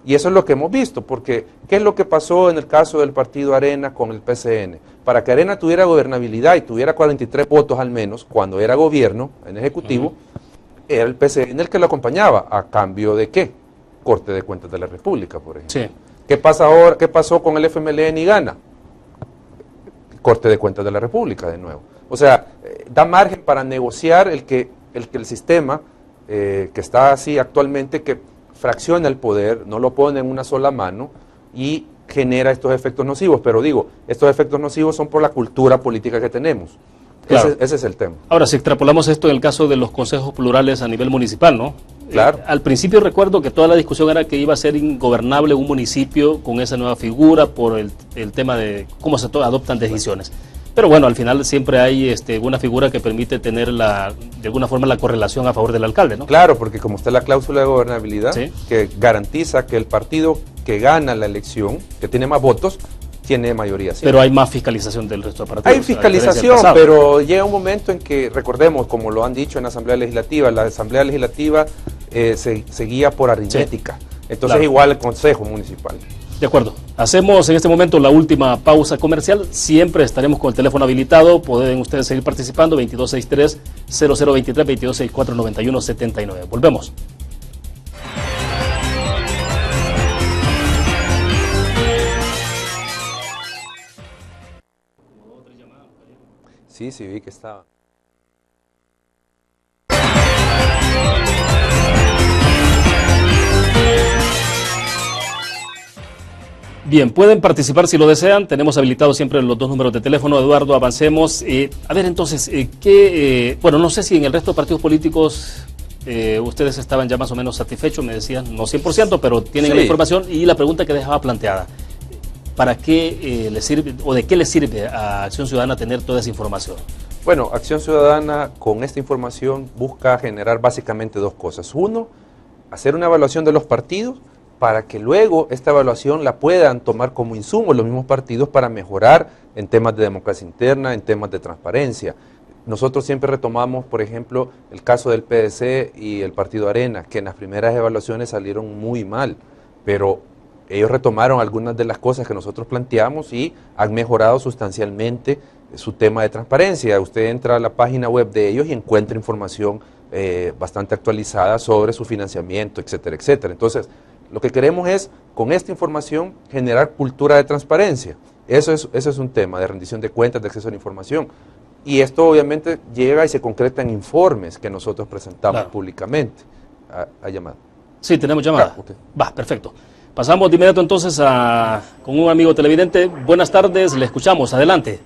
Y eso es lo que hemos visto, porque ¿qué es lo que pasó en el caso del partido Arena con el PCN? Para que Arena tuviera gobernabilidad y tuviera 43 votos al menos, cuando era gobierno, en ejecutivo, era el PCN el que lo acompañaba. ¿A cambio de qué? Corte de Cuentas de la República, por ejemplo. Sí. ¿Qué pasa ahora? ¿Qué pasó con el FMLN y Gana? Corte de Cuentas de la República, de nuevo. O sea, da margen para negociar el que el sistema que está así actualmente, que fracciona el poder, no lo pone en una sola mano y genera estos efectos nocivos. Pero digo, estos efectos nocivos son por la cultura política que tenemos. Claro. Ese es el tema. Ahora, si extrapolamos esto en el caso de los consejos plurales a nivel municipal, ¿no? Claro. Al principio recuerdo que toda la discusión era que iba a ser ingobernable un municipio con esa nueva figura por el tema de cómo se adoptan decisiones. Pero bueno, al final siempre hay una figura que permite tener de alguna forma la correlación a favor del alcalde, ¿no? Claro, porque como está la cláusula de gobernabilidad, ¿sí?, que garantiza que el partido que gana la elección, que tiene más votos, tiene mayoría. ¿Sí? Pero hay más fiscalización del resto de partidos. Hay fiscalización, pero llega un momento en que, recordemos, como lo han dicho en la Asamblea Legislativa se guía por aritmética. Sí. Entonces claro, igual el Consejo Municipal. De acuerdo. Hacemos en este momento la última pausa comercial. Siempre estaremos con el teléfono habilitado. Pueden ustedes seguir participando. 2263-0023, 2264-9179. Volvemos. Sí, vi que estaba. Bien, pueden participar si lo desean. Tenemos habilitados siempre los 2 números de teléfono. Eduardo, avancemos. A ver, entonces, bueno, no sé si en el resto de partidos políticos ustedes estaban ya más o menos satisfechos, me decían, no 100%, pero tienen sí. La información. Y la pregunta que dejaba planteada, ¿para qué le sirve o de qué le sirve a Acción Ciudadana tener toda esa información? Bueno, Acción Ciudadana con esta información busca generar básicamente 2 cosas. Uno, hacer una evaluación de los partidos para que luego esta evaluación la puedan tomar como insumo los mismos partidos para mejorar en temas de democracia interna, en temas de transparencia. Nosotros siempre retomamos, por ejemplo, el caso del PDC y el Partido Arena, que en las primeras evaluaciones salieron muy mal, pero ellos retomaron algunas de las cosas que nosotros planteamos y han mejorado sustancialmente su tema de transparencia. Usted entra a la página web de ellos y encuentra información bastante actualizada sobre su financiamiento, etcétera, etcétera. Entonces, lo que queremos es, con esta información, generar cultura de transparencia. Eso es un tema de rendición de cuentas, de acceso a la información. Y esto obviamente llega y se concreta en informes que nosotros presentamos públicamente. ¿Ha llamado? Sí, tenemos llamada. Okay. Va, perfecto. Pasamos de inmediato entonces con un amigo televidente. Buenas tardes, le escuchamos. Adelante.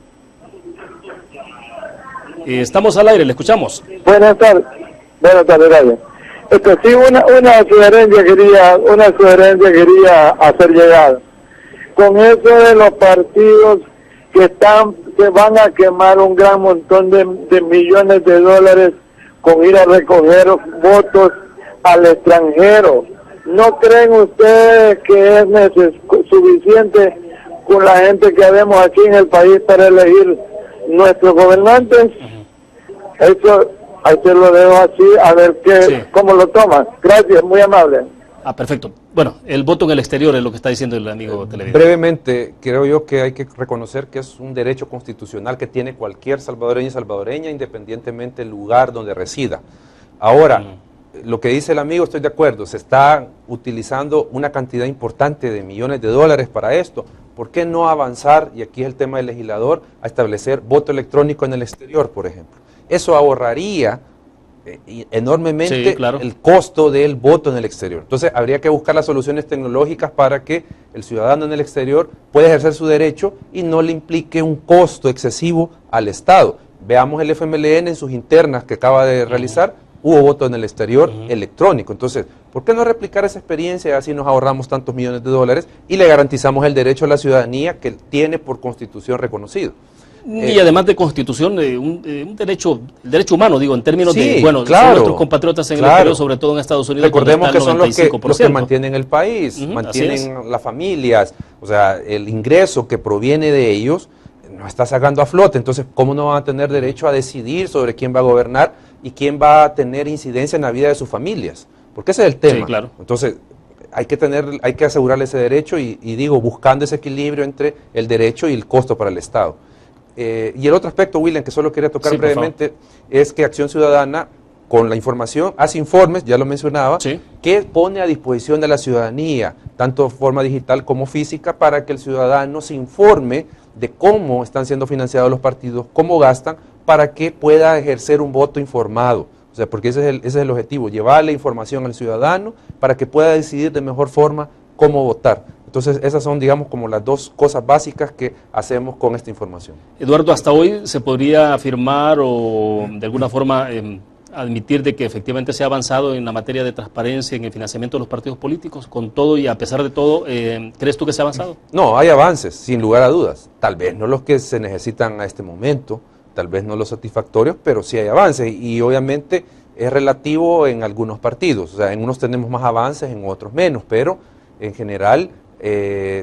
Estamos al aire, le escuchamos. Buenas tardes, gracias. Sí, una sugerencia quería hacer llegar. Con eso de los partidos que van a quemar un gran montón de millones de dólares con ir a recoger votos al extranjero, ¿no creen ustedes que es suficiente con la gente que vemos aquí en el país para elegir nuestros gobernantes? Eso, ahí te lo dejo así, a ver cómo lo toman. Gracias, muy amable. Perfecto. Bueno, el voto en el exterior es lo que está diciendo el amigo televidente. Brevemente, creo yo que hay que reconocer que es un derecho constitucional que tiene cualquier salvadoreño y salvadoreña, independientemente del lugar donde resida. Ahora, lo que dice el amigo, estoy de acuerdo, se está utilizando una cantidad importante de millones de dólares para esto. ¿Por qué no avanzar, y aquí es el tema del legislador, a establecer voto electrónico en el exterior, por ejemplo? Eso ahorraría enormemente el costo del voto en el exterior. Entonces habría que buscar las soluciones tecnológicas para que el ciudadano en el exterior pueda ejercer su derecho y no le implique un costo excesivo al Estado. Veamos el FMLN en sus internas que acaba de realizar, hubo voto en el exterior electrónico. Entonces, ¿por qué no replicar esa experiencia? Así nos ahorramos tantos millones de dólares y le garantizamos el derecho a la ciudadanía que tiene por constitución reconocido. Y además de constitución, un derecho humano, digo, en términos de, bueno, son nuestros compatriotas en el exterior, sobre todo en Estados Unidos. Recordemos que son los que mantienen el país, mantienen las familias, o sea, el ingreso que proviene de ellos no está sacando a flote. Entonces, ¿cómo no van a tener derecho a decidir sobre quién va a gobernar y quién va a tener incidencia en la vida de sus familias? Porque ese es el tema. Sí, claro. Entonces, hay que asegurarle ese derecho y digo, buscando ese equilibrio entre el derecho y el costo para el Estado. Y el otro aspecto, William, que solo quería tocar brevemente, es que Acción Ciudadana, con la información, hace informes, ya lo mencionaba, que pone a disposición de la ciudadanía, tanto de forma digital como física, para que el ciudadano se informe de cómo están siendo financiados los partidos, cómo gastan, para que pueda ejercer un voto informado. O sea, porque ese es el objetivo, llevar la información al ciudadano para que pueda decidir de mejor forma cómo votar. Entonces, esas son, digamos, como las 2 cosas básicas que hacemos con esta información. Eduardo, ¿hasta hoy se podría afirmar o de alguna forma admitir de que efectivamente se ha avanzado en la materia de transparencia en el financiamiento de los partidos políticos? Con todo y a pesar de todo, ¿crees tú que se ha avanzado? No, hay avances, sin lugar a dudas. Tal vez no los que se necesitan a este momento, tal vez no los satisfactorios, pero sí hay avances y obviamente es relativo en algunos partidos. O sea, en unos tenemos más avances, en otros menos, pero en general...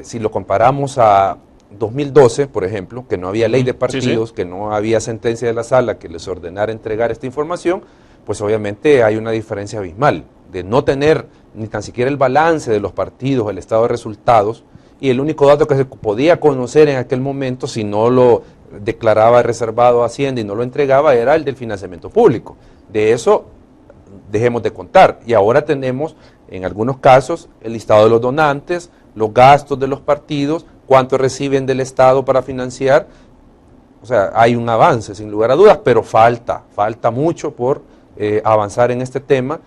si lo comparamos a 2012, por ejemplo, que no había ley de partidos, que no había sentencia de la sala que les ordenara entregar esta información, pues obviamente hay una diferencia abismal de no tener ni tan siquiera el balance de los partidos, el estado de resultados, y el único dato que se podía conocer en aquel momento, si no lo declaraba reservado a Hacienda y no lo entregaba, era el del financiamiento público. De eso dejemos de contar, y ahora tenemos en algunos casos el listado de los donantes, los gastos de los partidos, cuánto reciben del Estado para financiar. O sea, hay un avance sin lugar a dudas, pero falta mucho por avanzar en este tema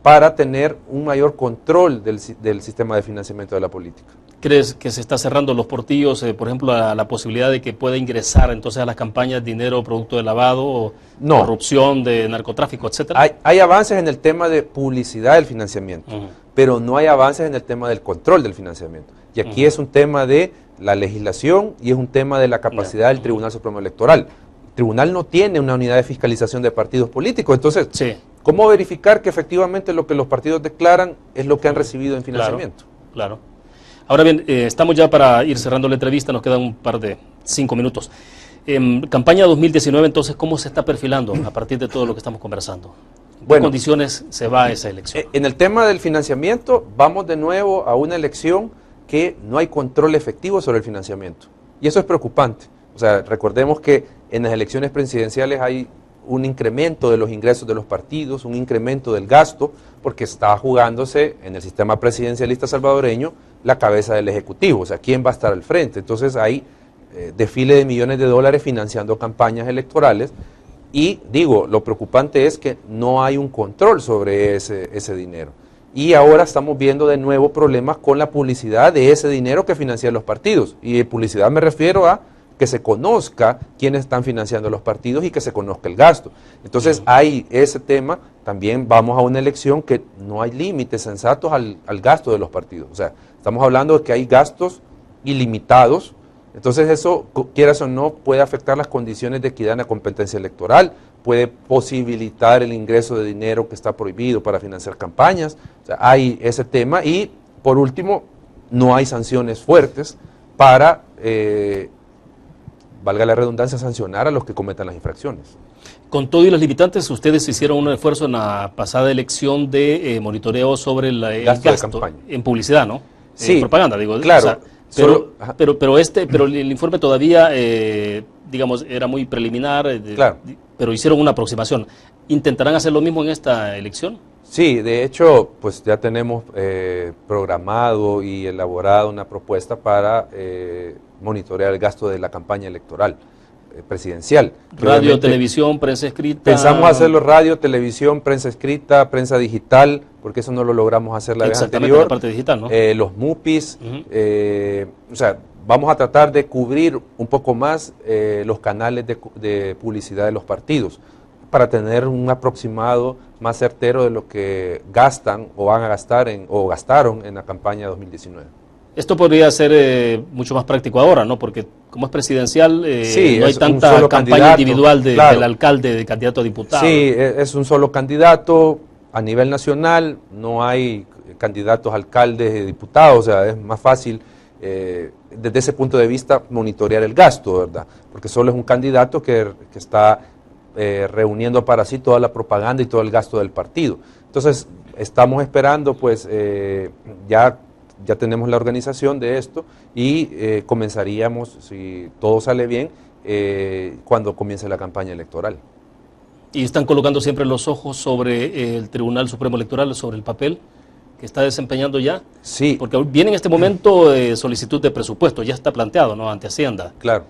para tener un mayor control del sistema de financiamiento de la política. ¿Crees que se está cerrando los portillos, por ejemplo, a la posibilidad de que pueda ingresar entonces a las campañas dinero producto de lavado, o corrupción, de narcotráfico, etcétera? Hay avances en el tema de publicidad del financiamiento, pero no hay avances en el tema del control del financiamiento. Y aquí es un tema de la legislación y es un tema de la capacidad del Tribunal Supremo Electoral. El tribunal no tiene una unidad de fiscalización de partidos políticos, entonces, ¿cómo verificar que efectivamente lo que los partidos declaran es lo que han recibido en financiamiento? Claro. Ahora bien, estamos ya para ir cerrando la entrevista, nos quedan un par de 5 minutos. Campaña 2019, entonces, ¿cómo se está perfilando a partir de todo lo que estamos conversando? ¿En qué condiciones se va a esa elección? En el tema del financiamiento, vamos de nuevo a una elección que no hay control efectivo sobre el financiamiento. Y eso es preocupante. O sea, recordemos que en las elecciones presidenciales hay un incremento de los ingresos de los partidos, un incremento del gasto, porque está jugándose en el sistema presidencialista salvadoreño la cabeza del Ejecutivo, o sea, ¿quién va a estar al frente? Entonces hay desfile de millones de dólares financiando campañas electorales y digo, lo preocupante es que no hay un control sobre ese dinero. Y ahora estamos viendo de nuevo problemas con la publicidad de ese dinero que financian los partidos. Y de publicidad me refiero a que se conozca quiénes están financiando los partidos y que se conozca el gasto. Entonces hay ese tema, también vamos a una elección que no hay límites sensatos al gasto de los partidos. O sea, estamos hablando de que hay gastos ilimitados, entonces eso, quieras o no, puede afectar las condiciones de equidad en la competencia electoral, puede posibilitar el ingreso de dinero que está prohibido para financiar campañas. O sea, hay ese tema y, por último, no hay sanciones fuertes para valga la redundancia, sancionar a los que cometan las infracciones. Con todo y los limitantes, ustedes hicieron un esfuerzo en la pasada elección de monitoreo sobre el gasto de campaña. En publicidad, ¿no? Sí. Propaganda, digo. Claro. O sea, pero el informe todavía, digamos, era muy preliminar, claro. Pero hicieron una aproximación. ¿Intentarán hacer lo mismo en esta elección? Sí, de hecho, pues ya tenemos programado y elaborado una propuesta para monitorear el gasto de la campaña electoral presidencial. Radio, televisión, prensa escrita. Pensamos hacerlo radio, televisión, prensa escrita, prensa digital, porque eso no lo logramos hacer la vez anterior. La parte digital, ¿no? Los MUPIs, o sea, vamos a tratar de cubrir un poco más los canales de publicidad de los partidos, para tener un aproximado más certero de lo que gastan o van a gastar o gastaron en la campaña 2019. Esto podría ser mucho más práctico ahora, ¿no? Porque como es presidencial, sí, no hay tanta campaña individual del alcalde, de candidato a diputado. Sí, es un solo candidato a nivel nacional, no hay candidatos alcaldes y diputados, o sea, es más fácil desde ese punto de vista monitorear el gasto, ¿verdad? Porque solo es un candidato que está reuniendo para sí toda la propaganda y todo el gasto del partido. Entonces, estamos esperando, pues, ya tenemos la organización de esto y comenzaríamos, si todo sale bien, cuando comience la campaña electoral. ¿Y están colocando siempre los ojos sobre el Tribunal Supremo Electoral, sobre el papel que está desempeñando ya? Sí. Porque viene en este momento solicitud de presupuesto, ya está planteado, ¿no?, ante Hacienda. Claro.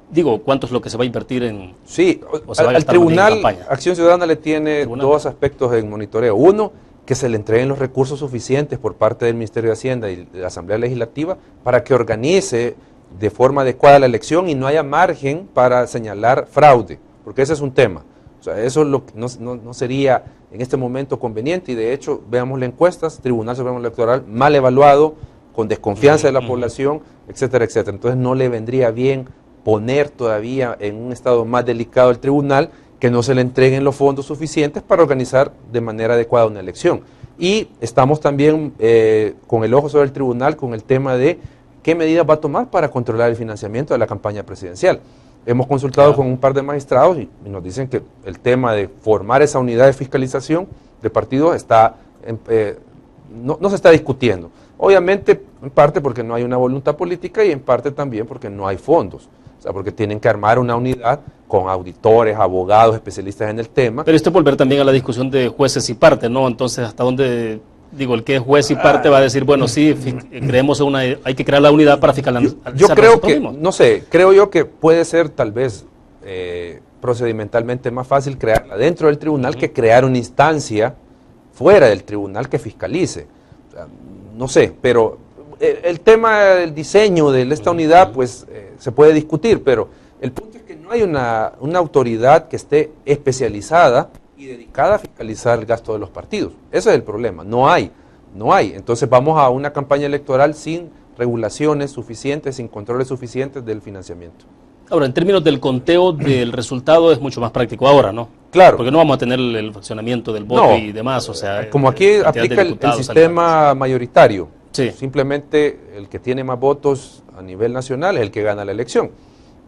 Digo, ¿cuánto es lo que se va a invertir en...? Sí, al Tribunal Acción Ciudadana le tiene dos aspectos en monitoreo. Uno, que se le entreguen los recursos suficientes por parte del Ministerio de Hacienda y de la Asamblea Legislativa para que organice de forma adecuada la elección y no haya margen para señalar fraude, porque ese es un tema. O sea, eso es lo que no sería en este momento conveniente y de hecho, veamos las encuestas, Tribunal Supremo Electoral mal evaluado, con desconfianza de la población, etcétera, etcétera. Entonces no le vendría bien poner todavía en un estado más delicado el tribunal, que no se le entreguen los fondos suficientes para organizar de manera adecuada una elección. Y estamos también con el ojo sobre el tribunal con el tema de qué medidas va a tomar para controlar el financiamiento de la campaña presidencial. Hemos consultado con un par de magistrados y nos dicen que el tema de formar esa unidad de fiscalización de partidos está no se está discutiendo. Obviamente, en parte porque no hay una voluntad política y en parte también porque no hay fondos. O sea, porque tienen que armar una unidad con auditores, abogados, especialistas en el tema. Pero esto es volver también a la discusión de jueces y parte, ¿no? Entonces, ¿hasta dónde, digo, el que es juez y parte va a decir, bueno, sí, creemos hay que crear la unidad para fiscalizar? Yo creo que, no sé, creo yo que puede ser tal vez procedimentalmente más fácil crearla dentro del tribunal que crear una instancia fuera del tribunal que fiscalice. O sea, no sé, pero el tema del diseño de esta unidad, pues se puede discutir, pero el punto es que no hay una autoridad que esté especializada y dedicada a fiscalizar el gasto de los partidos. Ese es el problema, no hay. Entonces vamos a una campaña electoral sin regulaciones suficientes, sin controles suficientes del financiamiento. Ahora, en términos del conteo del resultado es mucho más práctico ahora, ¿no? Claro. Porque no vamos a tener el fraccionamiento del voto y demás, o sea... Como aquí aplica el sistema mayoritario. Sí. Simplemente el que tiene más votos a nivel nacional es el que gana la elección.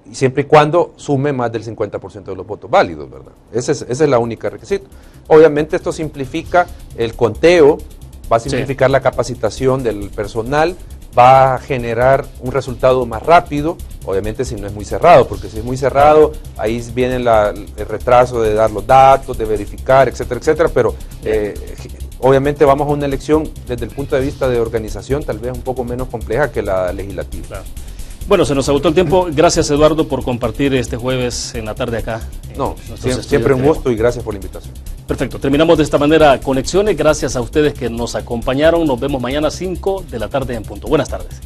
Y siempre y cuando sume más del 50% de los votos válidos, ¿verdad? Esa es la única requisito. Obviamente esto simplifica el conteo, va a simplificar la capacitación del personal, va a generar un resultado más rápido, obviamente si no es muy cerrado, porque si es muy cerrado, ahí viene el retraso de dar los datos, de verificar, etcétera, etcétera, pero obviamente vamos a una elección desde el punto de vista de organización tal vez un poco menos compleja que la legislativa. Claro. Bueno, se nos agotó el tiempo. Gracias, Eduardo, por compartir este jueves en la tarde acá. Siempre un gusto y gracias por la invitación. Perfecto. Terminamos de esta manera Conexiones. Gracias a ustedes que nos acompañaron. Nos vemos mañana 5 de la tarde en punto. Buenas tardes.